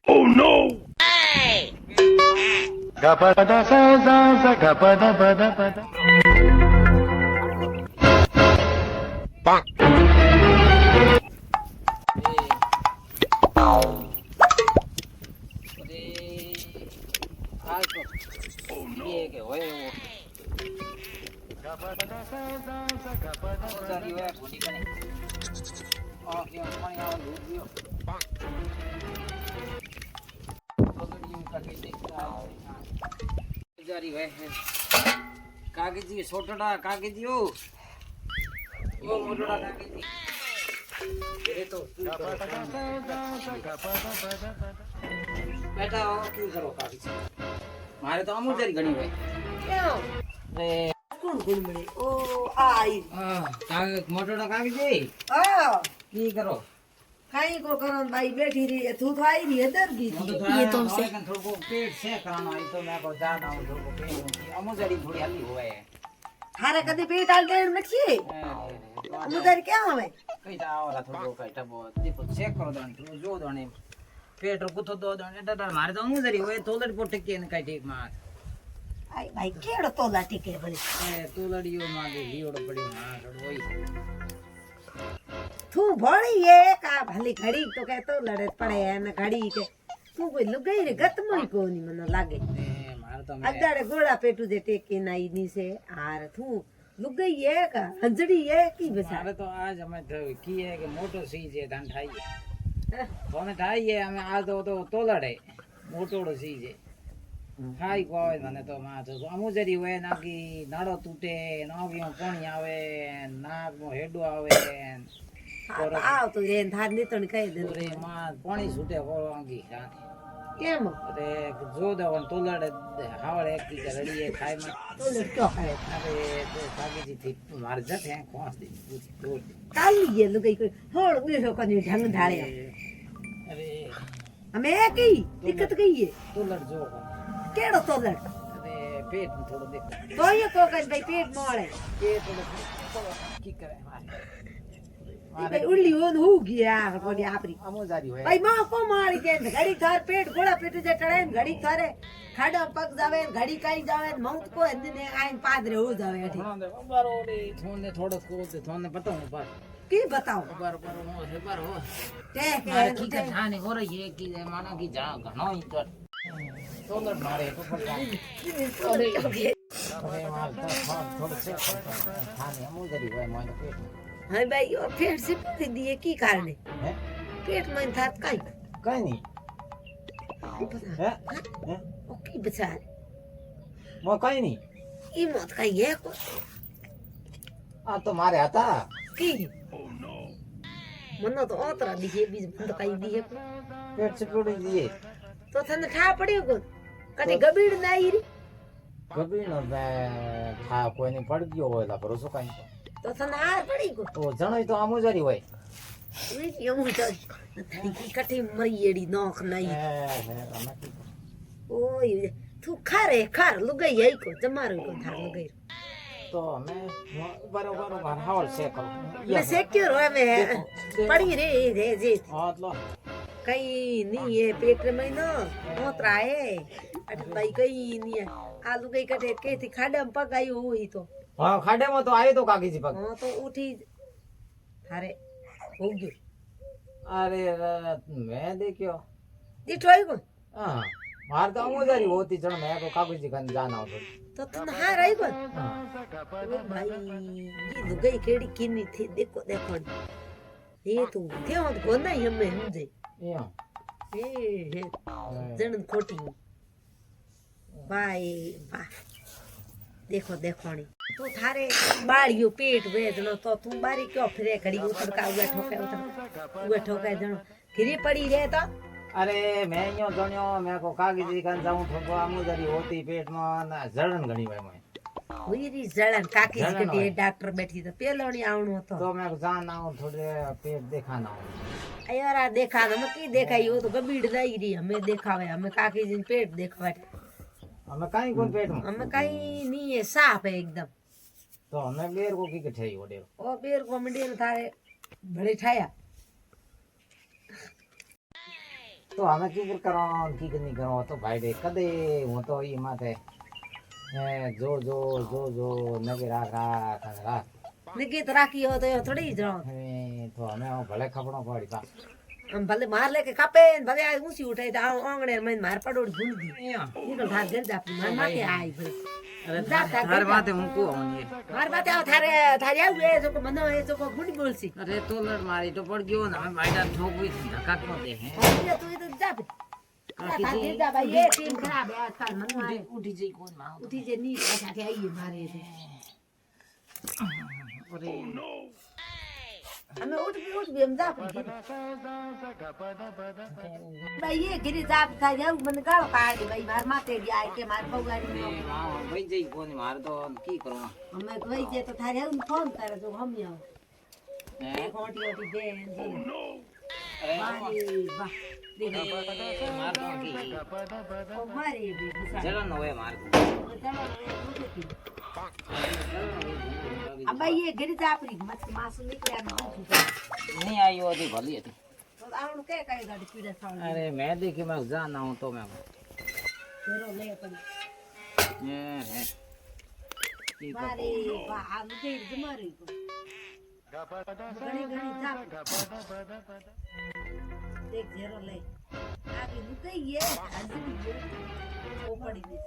Oh no! Gapada sa sa sa gapada pada pada. Bonk. Oh no. ये के होए वो Gapada sa sa sa gapada सारी वे body बने और ये पानी आवा दूध दियो पकड़ियो काके देखता जारी वे कागजी छोटड़ा कागजी ओ मोटड़ा कागजी तेरे तो gapada sa sa sa gapada pada pada. बेटा हो क्यों करो कागजी मारे तो अमूल जारी घणी वे क्यों रे कौन कौन मिले ओ आई काग मोटड़ा कागजी आ की करो कहीं को करो भाई बैठी रही है तू तो आई रही है डर गई थी ये तो हमसे थोड़ा पेट से कराना है तो मैं को जाना हूं थोड़ा पेट अमू जड़ी थोड़ी हल्ली हुआ है थारे कदी पेट डाल दे मछली उधर क्या हवे कई जाओ थोड़ा कई टबो देखो चेक करो दन तो जो दने पेट को तो दो दने डर मारे तो अमू जड़ी हुए तोलड़ पोट के न कई ठीक मार आई भाई केड़ो तोला टिके भले ए तोलड़ियो मागे हीड़ पड़ी हां वही तू भोड़ी ये का भली घड़ी तो कह तो लड़े पड़े है न घड़ी के तू कोई लुगाई रे गत मोई को नहीं मन लागे ए मारे तो मैं अदाड़े गोड़ा पेटू जे टेके नाई नी से आर तू लुगाई ये का हंजड़ी ये की बसा मारे तो आज हमें तो की है कि मोटो सीज है धन ठाई है तो हमें ठाई है हमें आज तो तोलड़ है मोटोड़ो सीज है खाई को આવે મને તો માં તો અમુજરી હોય ના કે નાડો તૂટે નાગીઓ પાણી આવે નાક મો હેડો આવે आओ तो रेन धार नहीं तो कह दे રે માં પાણી છૂટે હોવાંગી केम અરે જો દવન તોલડે હાવળ એક કી રડીએ ખાઈ માં तो लड़को है અરે તો કાગીજી થી માર જત હે કોસ દી દોડ काली ये लुगाई कोई होड़ उयो को नहीं ढंग ढाले અરે हमें की दिक्कत गई है તોલડ જો केड़ो तो लड़ અરે પેટ થોડો દેખો तो ये को कह भाई पेट मोड़े પેટ થોડો કી કરે भाई उल्ली हो गया कोनी आपरी અમુજારી હોય भाई मां को मारी दे घड़ी थार पेट गोड़ा पेट जे टड़े घड़ी थारे खाड़ा पग जावे घड़ी काई जावे मौत को ने आइन पादरे हो जावे अठी बारो रे थोने थोड़ो को थोने पता हूं पर की बताओ बार बार हो है बार हो ते मारे की के कहानी हो रही है कि माना कि जा घणो ही कर तोलड़ मारे तो पर अरे मार तो थोड़ो से खाने अमूजरी હોય મને પેટ हां भाई और पेट से पकड़ दिए की कारण હે पेट में था काई કઈ નહીં હે હે ओ की बेचारे મો કઈ નહીં ई मत काई है को આ તો મારે હતા की मनो तो ओतरा दिए बीज बंद काई दिए પેટ से टूटी दिए तो थने ठा पड़ियो को कटे गबीड़ नाई री કભી ન થા કોઈને પડ ગયો હોય લા ભરોસો કઈ तो थने हार पड़ी को તો જણોય તો અમુજરી હોય वे यूं तो की कटे मरियड़ी नोख नाई હે હે અમે કી ओय तू खारे खार लुगाई आई को जमारो को थार लुगाई તો અમે બરોબર હાવળ છે કરો मैं सिक्योर है मैं पड़ी रे रे जी હા તો कई नहीं है पेट में ना मोतरा है अट भाई कई नहीं है आलू कई कटे के थी खाडा में पग आई हुई तो હા ખાડેમાં તો આવ્યો તો કાગીજી પગ हां तो उठी थारे हो गयो અરે મેં દેખ્યો दिठोई को હા માર તો અમુજરી હોતી જણ મેં તો કાગીજી કન જાના હતો तो तुम हार आई को હા ओ भाई ये लुगाई केड़ी किनी थी देखो देखो ये तू थे हो को नहीं हमें समझे એમ ए जन खोटी भाई वाह देखो देखो नी तू थारे बाड़ियो पेट वेचनो तो तू बारी क्यों फिरे घड़ी उतर का उगे ठोके जनो गिरी पड़ी रे तो અરે મેં યો જણ્યો મેં કો કાગીજી કન જાઉં તો અમુજરી હોતી પેટમાં ના જળન ઘણી હોય મને हुई री जलन काकी जलन के होय। डॉक्टर बैठी तो पेलोनी आवणो तो તો મેં જાન આવું થોડે પેટ દેખાના આવું अयारा देखा हम की देखाई वो तो गबीड़ लाई री हमें देखावे हमें काकी जी पेट देखावे અમે કાઈ કોણ પેટમાં हमें कहीं नहीं है साफ है एकदम તો અમે બેર કો કી થઈ ઓડે ओ बेर को मंडी थारे बड़े ठाया તો અમે કીકર કરો કીકર નહીં કરો તો ભાઈ રે કદે હું તો એ માથે જો નગે રાખ નિકિત રાખી હો તો એ થોડી જ તો અમે ભલે ખબરો પડી પાસ આમ ભલે માર લે કે કાપે ને ભલે આ ઊંચી ઉઠાઈ તો આંગણે મન માર પડોડ ભૂંડી નીકળ ધાર ઘર જાપી માર માથે આઈ ભલે તાર માથે હું કો આવું માર માથે આવ થારે આવું એ જો કે મને એ જો કે ભૂંડી બોલસી અરે તો લડ મારી તો પડ ગયો ને અમે માઈડા ઠોકવી ધક્કા કો દે હે તું તો જાપ કાકી જા ભાઈ એ ટીમ ખરાબ હે આજકાલ મન મારે ઉઠી જઈ કોણ માં ઉઠી જે ની પાછા કે આઈએ મારે છે અરે અમે ઉઠ બી એમ જાપ ભાઈ એ ઘરે જાપ થાય જાવ મને ગાળો કાઢી ભાઈ માર માથે જાય કે માર બગાડી ભાઈ જઈ કોણ મારે તો કી કરવા અમે ભાઈ જે તો થારે આવું ફોન કરે જો હમી આવ એ ખોટી ઓટી બેન જી મારી વાહ માર તો કી ઓ મારી બી જરા નો હોય માર આ ભાઈ એ ઘરે જાપરી મત માસુ નીકળ્યા નહીં આવ્યો હતી ભલી હતી તો આવણ કે કઈ ગાડી પીડા થાવ અરે मैं देखी मैं जा ना हूं तो मैं તેરો લે પડી હે કી મારી વાહ આ મુજે જમારી કો ઘણી જાપ દેખ જેરો લે આગે મુકઈ એ આજરી ઓ પડી દે